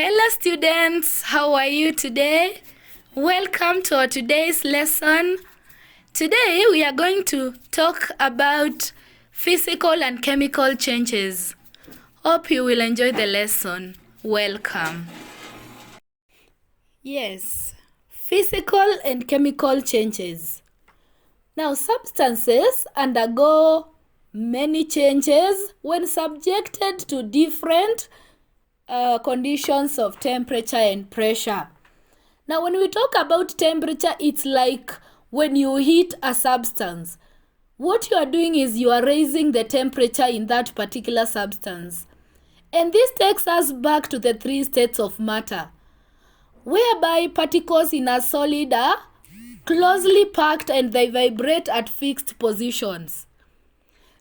Hello students, how are you today? Welcome to our today's lesson. Today we are going to talk about physical and chemical changes. Hope you will enjoy the lesson. Welcome. Yes, physical and chemical changes. Now substances undergo many changes when subjected to different conditions of temperature and pressure. Now, when we talk about temperature, it's like when you heat a substance. What you are doing is you are raising the temperature in that particular substance. And this takes us back to the three states of matter, whereby particles in a solid are closely packed and they vibrate at fixed positions.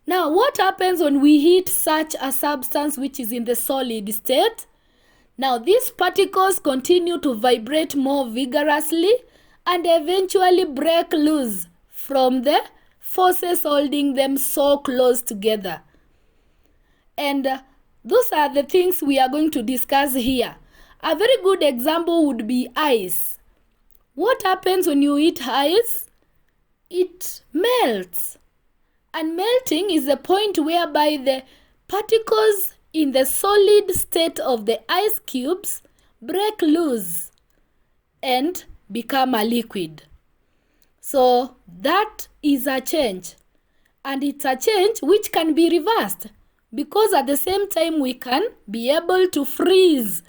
Now, what happens when we heat such a substance which is in the solid state? Now, these particles continue to vibrate more vigorously and eventually break loose from the forces holding them so close together. And those are the things we are going to discuss here. A very good example would be ice. What happens when you heat ice? It melts. And melting is the point whereby the particles in the solid state of the ice cubes break loose and become a liquid. So that is a change. And it's a change which can be reversed, because at the same time we can be able to freeze,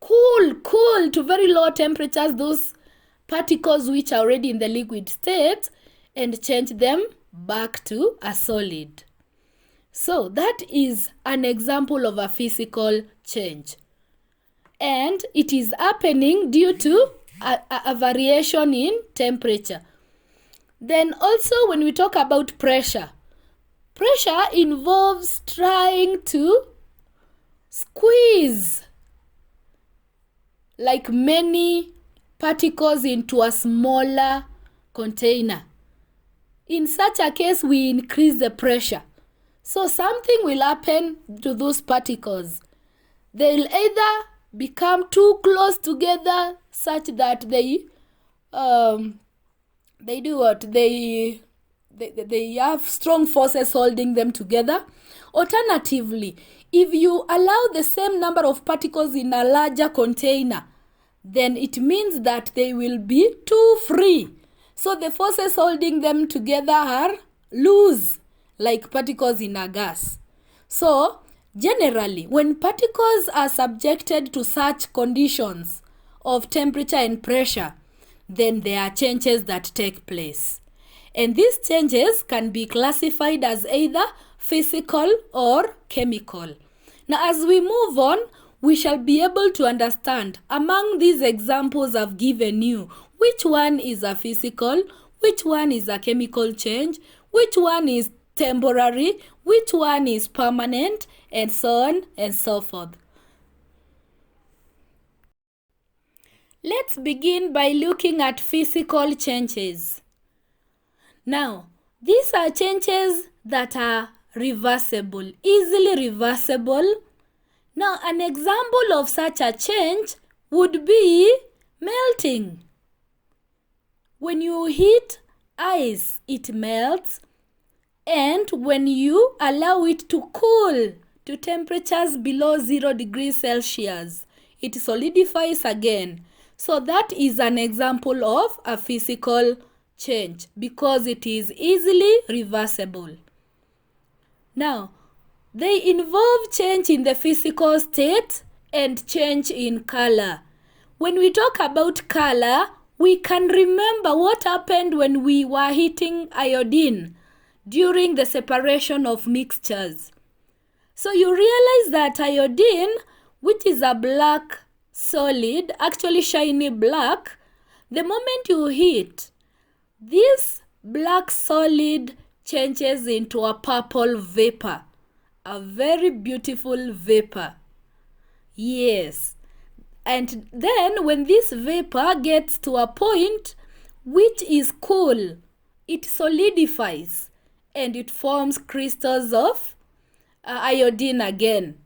cool to very low temperatures those particles which are already in the liquid state and change them back to a solid. So that is an example of a physical change. And it is happening due to a variation in temperature. Then also when we talk about pressure, pressure involves trying to squeeze like many particles into a smaller container. In such a case, we increase the pressure. So something will happen to those particles. They'll either become too close together such that they do what? They have strong forces holding them together. Alternatively, if you allow the same number of particles in a larger container, then it means that they will be too free. So the forces holding them together are loose, like particles in a gas. So generally, when particles are subjected to such conditions of temperature and pressure, then there are changes that take place. And these changes can be classified as either physical or chemical. Now, as we move on, we shall be able to understand among these examples I've given you, which one is a physical, which one is a chemical change, which one is temporary, which one is permanent, and so on and so forth. Let's begin by looking at physical changes. Now, these are changes that are reversible, easily reversible. Now, an example of such a change would be melting. When you heat ice, it melts, and when you allow it to cool to temperatures below 0 degrees Celsius, it solidifies again. So that is an example of a physical change because it is easily reversible. Now, they involve change in the physical state and change in color. When we talk about color, we can remember what happened when we were heating iodine during the separation of mixtures. So you realize that iodine, which is a black solid, actually shiny black, the moment you heat, this black solid changes into a purple vapor, a very beautiful vapor. Yes. And then when this vapor gets to a point which is cool, it solidifies and it forms crystals of iodine again,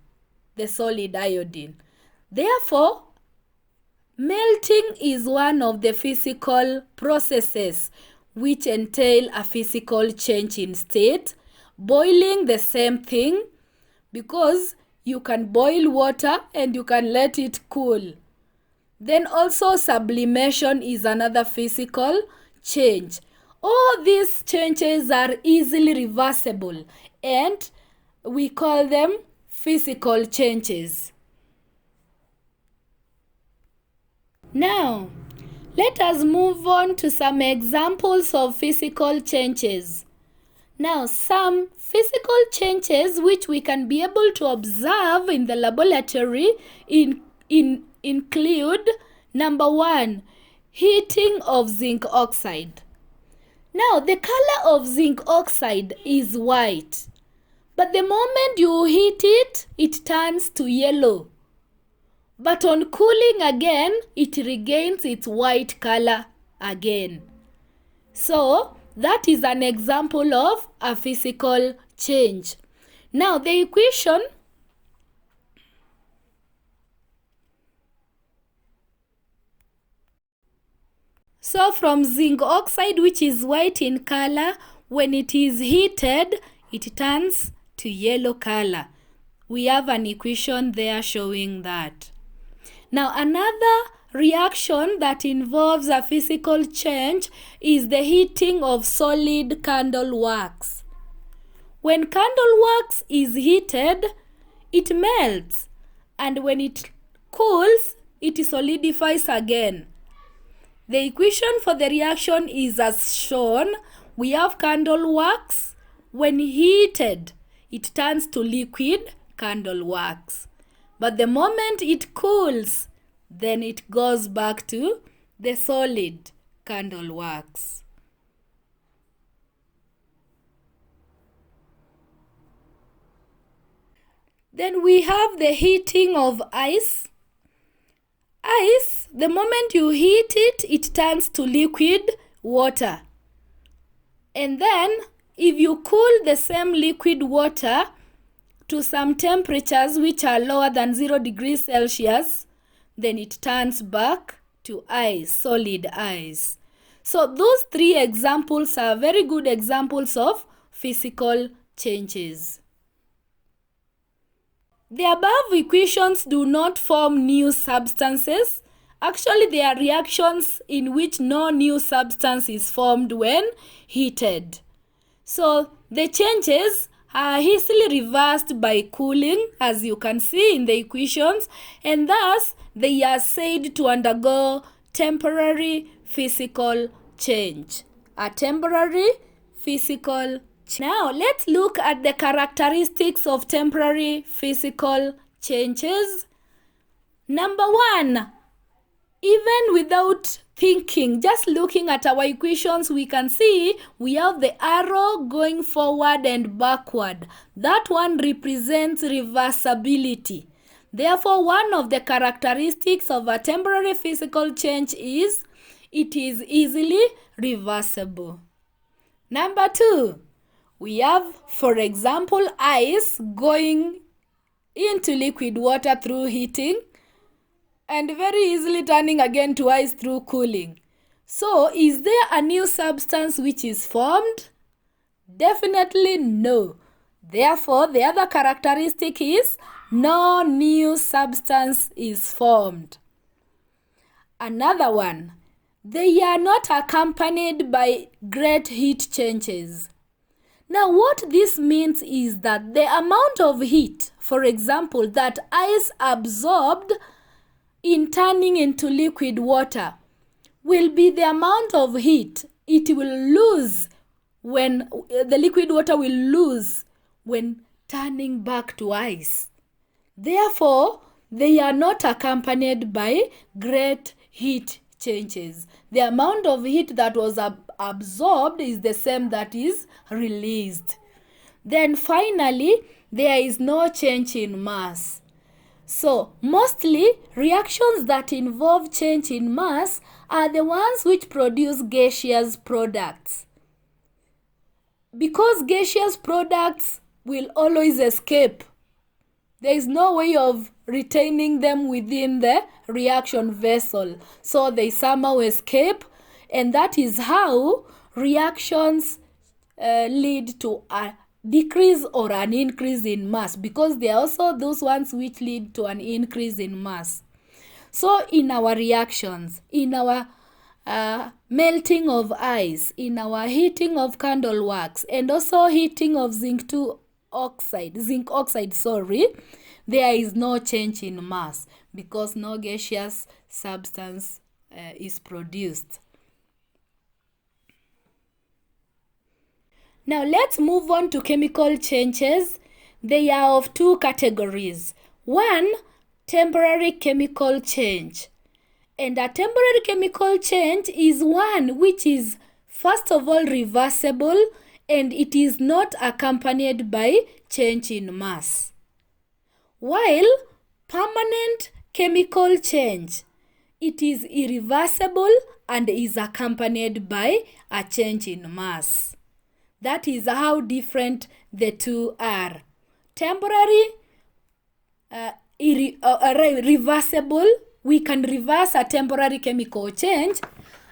the solid iodine. Therefore, melting is one of the physical processes which entail a physical change in state. Boiling, the same thing, because you can boil water and you can let it cool. Then also sublimation is another physical change. All these changes are easily reversible and we call them physical changes. Now, let us move on to some examples of physical changes. Now, some physical changes which we can be able to observe in the laboratory include, number 1, heating of zinc oxide. Now, the color of zinc oxide is white, but the moment you heat it, it turns to yellow. But on cooling again, it regains its white color again. So, that is an example of a physical change. Now, the equation so from zinc oxide, which is white in color, when it is heated, it turns to yellow color. We have an equation there showing that. Now, another reaction that involves a physical change is the heating of solid candle wax. When candle wax is heated, it melts, and when it cools, it solidifies again. The equation for the reaction is as shown. We have candle wax. When heated, it turns to liquid candle wax. But the moment it cools, then it goes back to the solid candle wax. Then we have the heating of ice. Ice, the moment you heat it, it turns to liquid water. And then, if you cool the same liquid water to some temperatures which are lower than 0 degrees Celsius, then it turns back to ice, solid ice. So those 3 examples are very good examples of physical changes. The above equations do not form new substances. Actually, they are reactions in which no new substance is formed when heated. So the changes are easily reversed by cooling, as you can see in the equations, and thus they are said to undergo temporary physical change. A temporary physical change. Now, let's look at the characteristics of temporary physical changes. Number 1, even without thinking, just looking at our equations, we can see we have the arrow going forward and backward. That one represents reversibility. Therefore, one of the characteristics of a temporary physical change is it is easily reversible. Number 2, we have, for example, ice going into liquid water through heating and very easily turning again to ice through cooling. So, is there a new substance which is formed? Definitely no. Therefore, the other characteristic is no new substance is formed. Another one, they are not accompanied by great heat changes. Now, what this means is that the amount of heat, for example, that ice absorbed in turning into liquid water will be the amount of heat it will lose when the liquid water will lose when turning back to ice. Therefore, they are not accompanied by great heat changes. The amount of heat that was absorbed is the same that is released. Then finally, there is no change in mass. So, mostly reactions that involve change in mass are the ones which produce gaseous products. Because gaseous products will always escape There is no way of retaining them within the reaction vessel. So they somehow escape, and that is how reactions lead to a decrease or an increase in mass, because they are also those ones which lead to an increase in mass. So in our reactions, in our melting of ice, in our heating of candle wax, and also heating of zinc oxide, there is no change in mass because no gaseous substance is produced. Now let's move on to chemical changes. They are of two categories. One, temporary chemical change. And a temporary chemical change is one which is first of all reversible, and it is not accompanied by change in mass. While permanent chemical change, it is irreversible and is accompanied by a change in mass. That is how different the two are. Temporary, reversible, we can reverse a temporary chemical change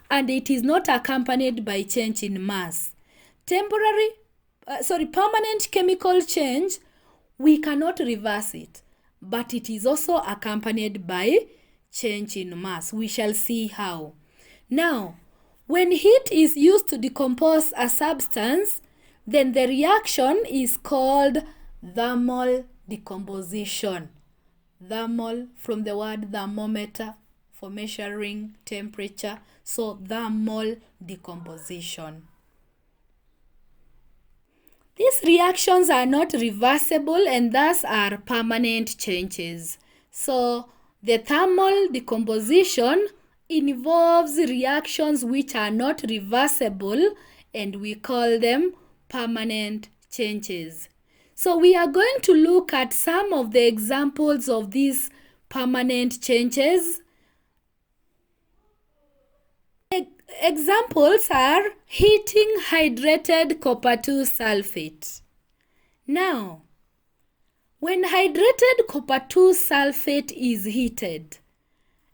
and it is not accompanied by change in mass. Permanent chemical change, we cannot reverse it, but it is also accompanied by change in mass. We shall see how. Now, when heat is used to decompose a substance, then the reaction is called thermal decomposition. Thermal, from the word thermometer, for measuring temperature. So thermal decomposition. These reactions are not reversible and thus are permanent changes. So the thermal decomposition involves reactions which are not reversible, and we call them permanent changes. So we are going to look at some of the examples of these permanent changes. Examples are heating hydrated copper 2 sulfate. Now, when hydrated copper 2 sulfate is heated,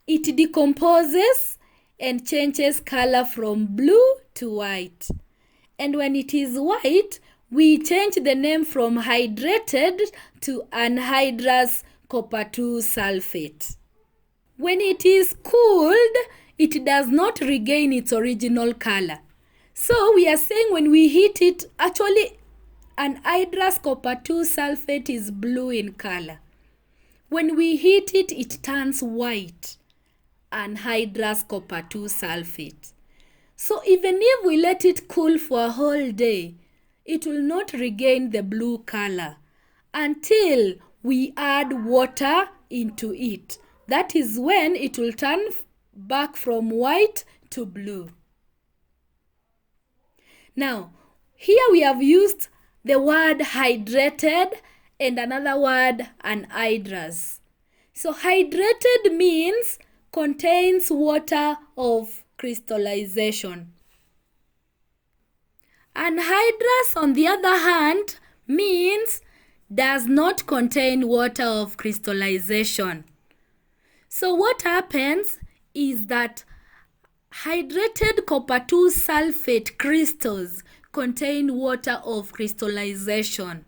it decomposes and changes color from blue to white. And when it is white, we change the name from hydrated to anhydrous copper 2 sulfate. When it is cooled, it does not regain its original color. So we are saying when we heat it, actually anhydrous copper 2 sulfate is blue in color. When we heat it, it turns white, anhydrous copper 2 sulfate. So even if we let it cool for a whole day, it will not regain the blue color until we add water into it. That is when it will turn back from white to blue. Now, here we have used the word hydrated and another word anhydrous. So hydrated means contains water of crystallization. Anhydrous, on the other hand, means does not contain water of crystallization. So what happens is that hydrated copper 2 sulfate crystals contain water of crystallization.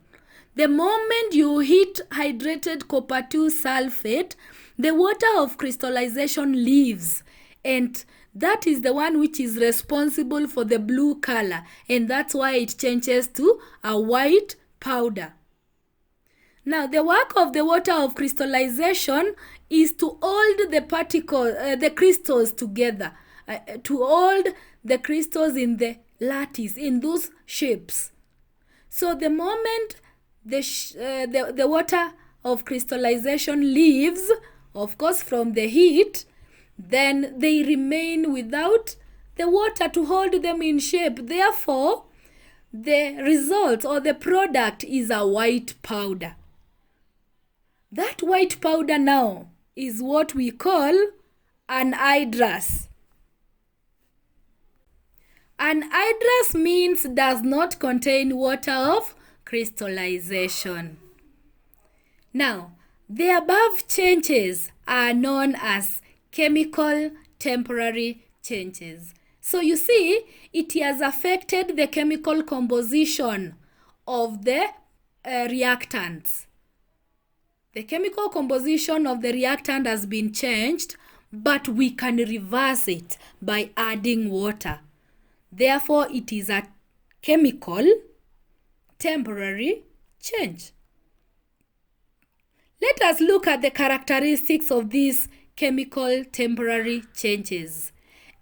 The moment you heat hydrated copper 2 sulfate, the water of crystallization leaves, and that is the one which is responsible for the blue color, and that's why it changes to a white powder. Now, the work of the water of crystallization is to hold the crystals together, to hold the crystals in the lattice, in those shapes. So the moment the water of crystallization leaves, of course from the heat, then they remain without the water to hold them in shape. Therefore, the result or the product is a white powder. That white powder now is what we call anhydrous. Anhydrous means does not contain water of crystallization. Now, The above changes are known as chemical temporary changes. So you see, it has affected the chemical composition of the reactants. The chemical composition of the reactant has been changed, but we can reverse it by adding water. Therefore, it is a chemical temporary change. Let us look at the characteristics of these chemical temporary changes.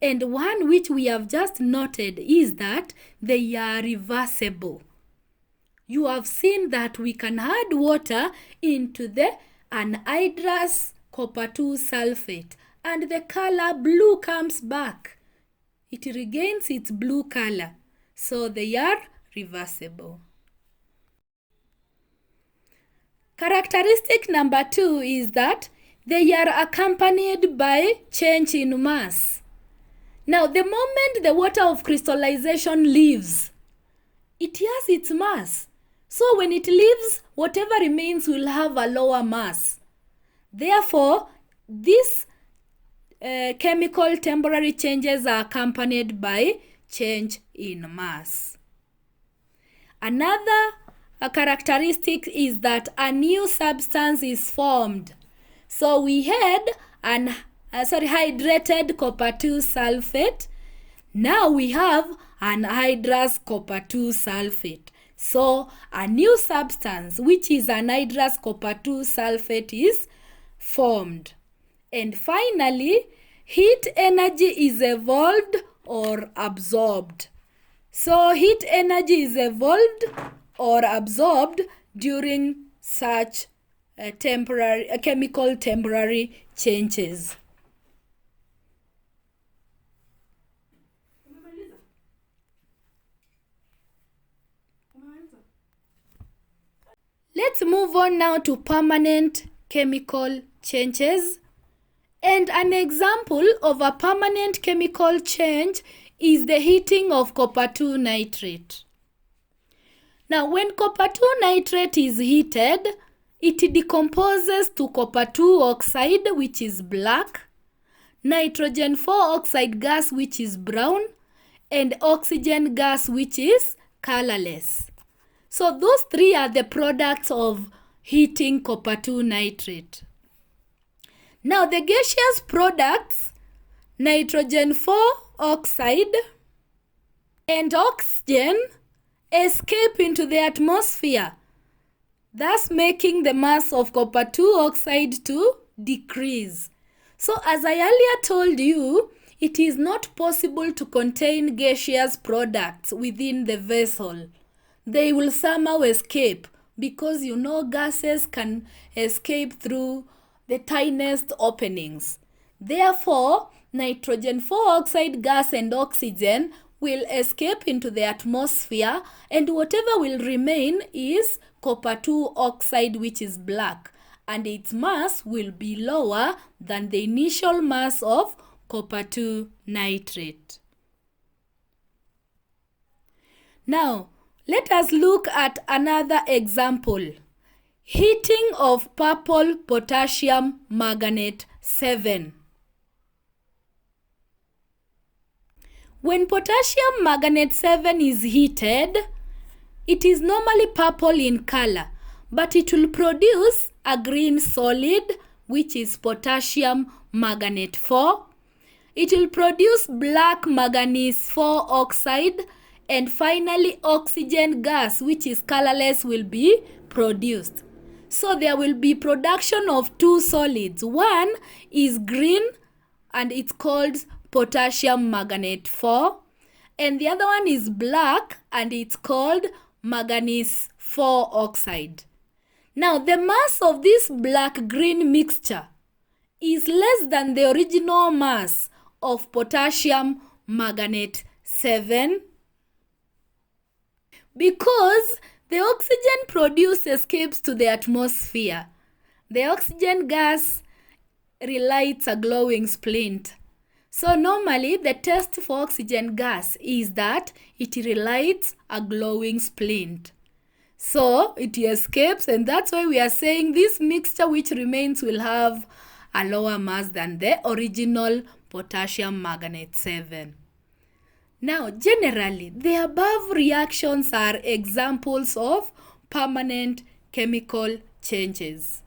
And one which we have just noted is that they are reversible. You have seen that we can add water into the anhydrous copper 2 sulfate and the color blue comes back. It regains its blue color. So they are reversible. Characteristic number 2 is that they are accompanied by change in mass. Now, the moment the water of crystallization leaves, it has its mass. So when it leaves, whatever remains will have a lower mass. Therefore, these chemical temporary changes are accompanied by change in mass. Another characteristic is that a new substance is formed. So we had an hydrated copper 2 sulfate. Now we have anhydrous copper 2 sulfate. So a new substance, which is anhydrous copper 2 sulfate, is formed. And finally, heat energy is evolved or absorbed. So heat energy is evolved or absorbed during such chemical temporary changes. Let's move on now to permanent chemical changes. And an example of a permanent chemical change is the heating of copper 2 nitrate. Now, when copper 2 nitrate is heated, it decomposes to copper 2 oxide, which is black, nitrogen 4 oxide gas, which is brown, and oxygen gas, which is colorless. So those three are the products of heating copper 2 nitrate. Now the gaseous products, nitrogen 4 oxide and oxygen, escape into the atmosphere, thus making the mass of copper 2 oxide to decrease. So as I earlier told you, it is not possible to contain gaseous products within the vessel. They will somehow escape because you know gases can escape through the tiniest openings. Therefore, nitrogen 4 oxide gas and oxygen will escape into the atmosphere, and whatever will remain is copper 2 oxide, which is black, and its mass will be lower than the initial mass of copper 2 nitrate. Now, let us look at another example. Heating of purple potassium manganate 7. When potassium manganate 7 is heated, it is normally purple in color, but it will produce a green solid, which is potassium manganate 4. It will produce black manganese 4 oxide, and finally oxygen gas, which is colorless, will be produced. So there will be production of two solids. One is green and it's called potassium manganate 4, and the other one is black and it's called manganese 4 oxide. Now the mass of this black-green mixture is less than the original mass of potassium manganate 7 because the oxygen produced escapes to the atmosphere. The oxygen gas relights a glowing splint. So normally the test for oxygen gas is that it relights a glowing splint. So it escapes, and that's why we are saying this mixture which remains will have a lower mass than the original potassium manganate 7. Now, generally, the above reactions are examples of permanent chemical changes.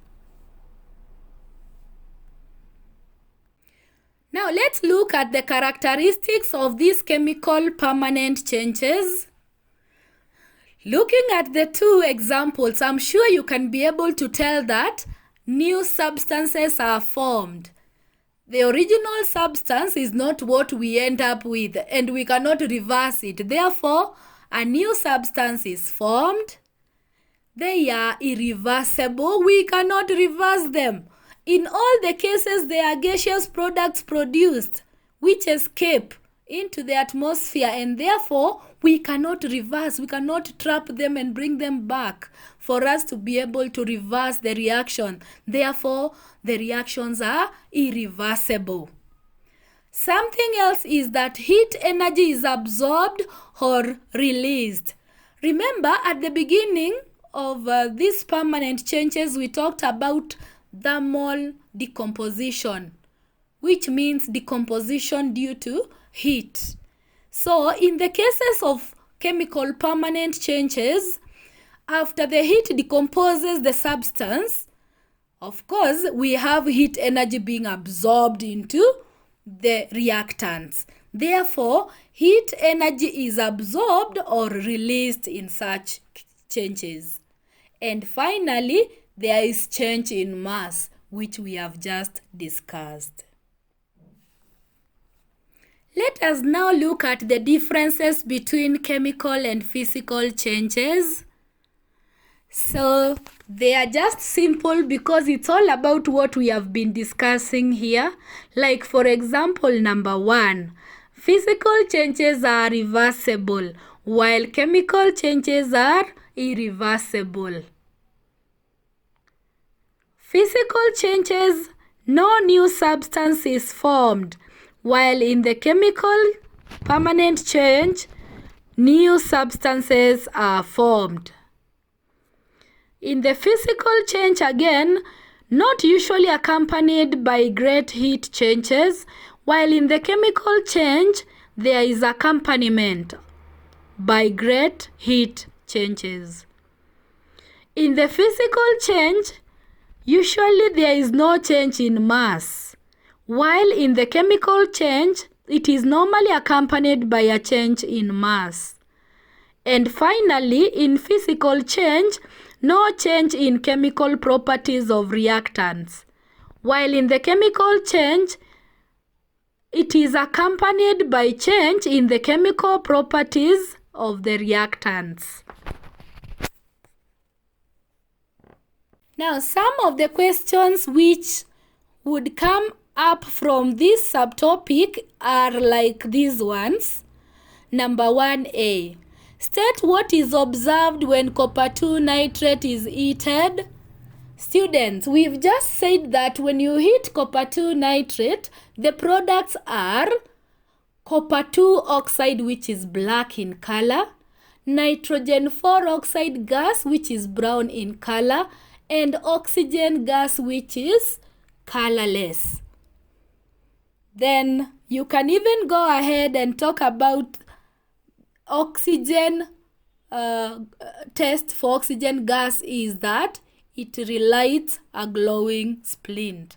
Now, let's look at the characteristics of these chemical permanent changes. Looking at the two examples, I'm sure you can be able to tell that new substances are formed. The original substance is not what we end up with, and we cannot reverse it. Therefore, a new substance is formed. They are irreversible. We cannot reverse them. In all the cases, they are gaseous products produced which escape into the atmosphere, and therefore we cannot reverse, we cannot trap them and bring them back for us to be able to reverse the reaction. Therefore, the reactions are irreversible. Something else is that heat energy is absorbed or released. Remember, at the beginning of these permanent changes, we talked about thermal decomposition, which means decomposition due to heat. So in the cases of chemical permanent changes, after the heat decomposes the substance, of course, we have heat energy being absorbed into the reactants. Therefore, heat energy is absorbed or released in such changes. And finally, there is change in mass, which we have just discussed. Let us now look at the differences between chemical and physical changes. So they are just simple because it's all about what we have been discussing here. Like for example, number 1, physical changes are reversible while chemical changes are irreversible. Physical changes, no new substance is formed, while in the chemical permanent change, new substances are formed. In the physical change again, not usually accompanied by great heat changes, while in the chemical change, there is accompaniment by great heat changes. In the physical change, usually there is no change in mass, while in the chemical change, it is normally accompanied by a change in mass. And finally, in physical change, no change in chemical properties of reactants, while in the chemical change, it is accompanied by change in the chemical properties of the reactants. Now, some of the questions which would come up from this subtopic are like these ones. Number 1A. State what is observed when copper 2 nitrate is heated. Students, we've just said that when you heat copper 2 nitrate, the products are copper 2 oxide, which is black in color, nitrogen 4 oxide gas, which is brown in color, and oxygen gas, which is colorless. Then you can even go ahead and talk about oxygen test for oxygen gas is that it relights a glowing splint.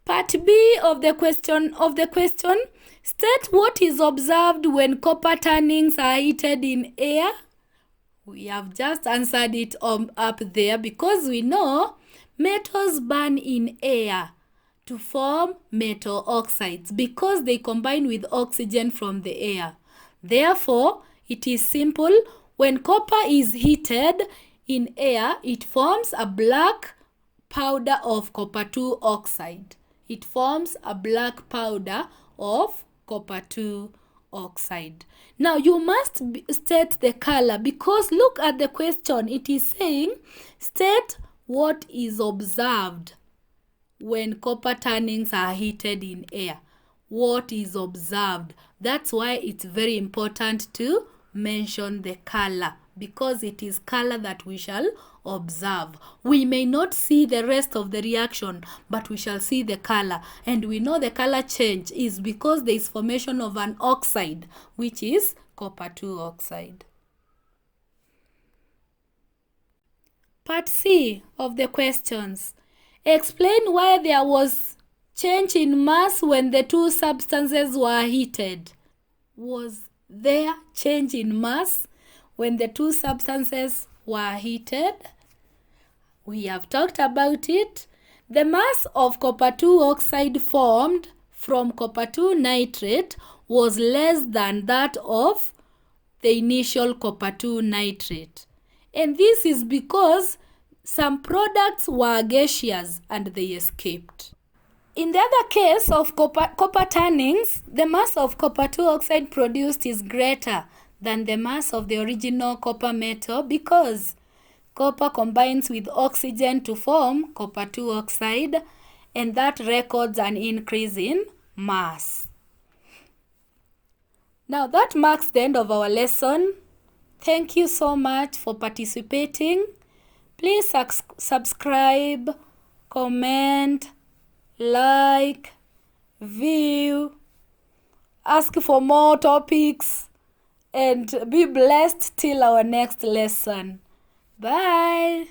Part B of the question, state what is observed when copper turnings are heated in air. We have just answered it up there because we know metals burn in air to form metal oxides because they combine with oxygen from the air. Therefore, it is simple. When copper is heated in air, it forms a black powder of copper 2 oxide. It forms a black powder of copper 2 oxide. Now, you must state the color because look at the question. It is saying, state what is observed when copper turnings are heated in air. What is observed? That's why it's very important to mention the color, because it is color that we shall observe. We may not see the rest of the reaction, but we shall see the color. And we know the color change is because there is formation of an oxide, which is copper 2 oxide. Part C of the questions. Explain why there was change in mass when the two substances were heated. Was there change in mass when the two substances were heated? We have talked about it. The mass of copper 2 oxide formed from copper 2 nitrate was less than that of the initial copper 2 nitrate. And this is because some products were gaseous and they escaped. In the other case of copper tannings, the mass of copper 2 oxide produced is greater than the mass of the original copper metal because copper combines with oxygen to form copper 2 oxide, and that records an increase in mass. Now that marks the end of our lesson. Thank you so much for participating. Please subscribe, comment, like, view, ask for more topics, and be blessed till our next lesson. Bye.